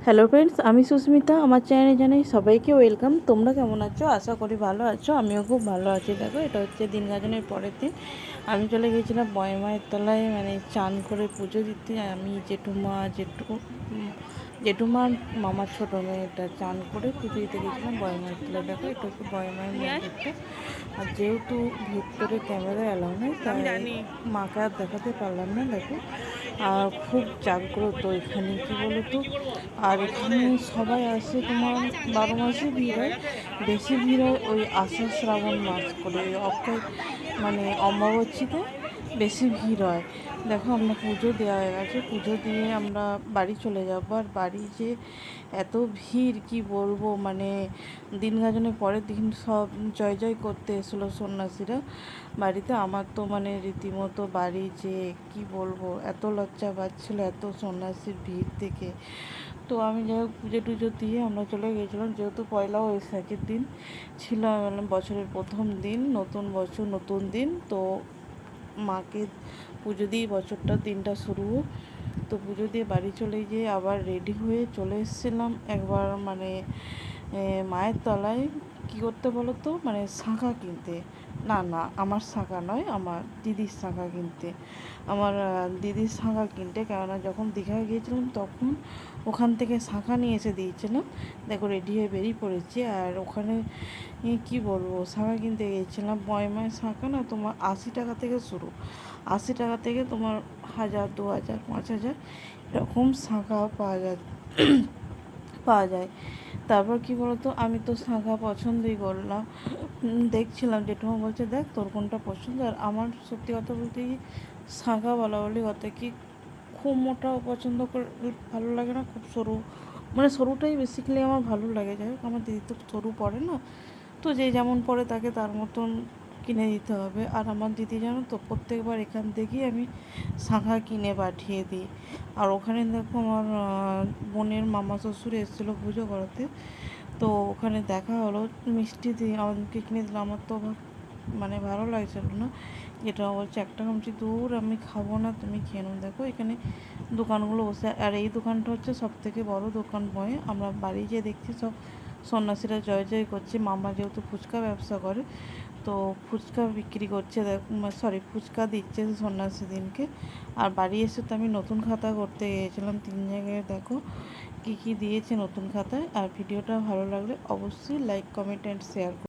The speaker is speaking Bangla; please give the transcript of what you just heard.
হ্যালো ফ্রেন্ডস, আমি সুস্মিতা। আমার চ্যানেলে জানাই সবাইকে ওয়েলকাম। তোমরা কেমন আছো? আশা করি ভালো আছো। আমিও খুব ভালো আছি। দেখো, এটা হচ্ছে দিন গাজনের পরের দিন। আমি চলে গিয়েছিলাম বয়মায়ের তলায়, মানে চান করে পুজো দিতে। আমি জেঠুমার মামার ছোটো মেয়েটা চান করে পুজো দিতে গেছিলাম বয়মায়ের তলায়। দেখো, এটা হচ্ছে বয়মায়ের মন্দিরটা। আর যেহেতু ভেতরে ক্যামেরা অ্যালাউ নেই, তাই মাকে আর দেখাতে পারলাম না। দেখো, আর খুব জাগ্রত এখানে, কি বলো তো। আর এখানে সবাই আসে, তোমার 12 মাসই ভিড় হয়। বেশি ভিড় হয় ওই আষাঢ় শ্রাবণ মাস করে, ওই অক্ষয় মানে অমাবস্যাতে বেশি ভিড় হয়। দেখো, আমরা পুজো দেওয়া হয়ে গেছে। পুজো দিয়ে আমরা বাড়ি চলে যাবো। আর বাড়ি যে এত ভিড়, কি বলবো, মানে দিন গাজনের পরের দিন সব জয় জয় করতে এসেছিলো সন্ন্যাসীরা বাড়িতে। আমার তো মানে রীতিমতো বাড়ি যে কি বলবো, এত লজ্জা পাচ্ছিল এত সন্ন্যাসীর ভিড় থেকে। তো আমি যাই হোক পুজো টুজো দিয়ে আমরা চলে গিয়েছিলাম, যেহেতু পয়লা বৈশাখের দিন ছিল, বছরের প্রথম দিন, নতুন বছর নতুন দিন। তো মাকে পুজো দিয়ে বছরটার দিনটা শুরু। তো পুজো দিয়ে বাড়ি চলে গিয়ে আবার রেডি হয়ে চলে এসেছিলাম একবার, মানে মায়ের তলায়। কী করতে বলো তো, মানে শাঁখা কিনতে। না না, আমার শাঁখা নয়, আমার দিদির শাঁখা কিনতে। আমার দিদির শাঁখা কিনতে, কেননা যখন দীঘায় গিয়েছিলাম তখন ওখান থেকে শাঁখা নিয়ে এসে দিয়েছিলাম। দেখো, রেডি হয়ে বেরিয়ে পড়েছি। আর ওখানে কি বলবো, শাঁখা কিনতে গিয়েছিলাম। ময়মায় শাঁখা না তোমার 80 টাকা থেকে শুরু। 80 টাকা থেকে তোমার 1000, 2000, 5000 এরকম শাঁখা পাওয়া যায়। তারপর কি বলতো, আমি তো শাঁখা পছন্দই করলাম। দেখছিলাম, জেঠুমা বলছে দেখ তোর কোনটা পছন্দ। আর আমার সত্যি কথা বলতে কি, শাঁখা বলা বলি কথা কি, খুব মোটাও পছন্দ করে ভালো লাগে না, খুব সরু, মানে সরুটাই বেসিক্যালি আমার ভালো লাগে। যাই হোক, আমার দিদি তো সরু পড়ে না, তো যে যেমন পড়ে তাকে তার মতন কিনে দিতে হবে। আর আমার দিদি জানো তো, প্রত্যেকবার এখান থেকেই আমি শাঁখা কিনে পাঠিয়ে দিই। আর ওখানে দেখো, আমার বোনের মামা শ্বশুর এসেছিলো পুজো করাতে। তো ওখানে দেখা হলো, মিষ্টি দিয়ে আমাদেরকে কিনে দিল। আমার তো মানে ভালো লাগছিল না, যেটা বলছে 1 টাকা। বলছি দূর, আমি খাবো না, তুমি খেয়ে নাও। দেখো এখানে দোকানগুলো বসে, আর এই দোকানটা হচ্ছে সব থেকে বড় দোকান বয়ে। আমরা বাড়ি যেয়ে দেখছি সব সন্ন্যাসীরা জয় জয় করছে। মামা যেহেতু ফুচকা ব্যবসা করে, তো ফুচকা বিক্রি করছে। সরি, ফুচকা দিচ্ছে সন্ন্যাসী দিনকে। আর বাড়ি এসে তো আমি নতুন খাতা করতে গিয়েছিলাম 3 জায়গায়। দেখো কী কী দিয়েছে নতুন খাতায়। আর ভিডিওটা ভালো লাগলে অবশ্যই লাইক, কমেন্ট অ্যান্ড শেয়ার।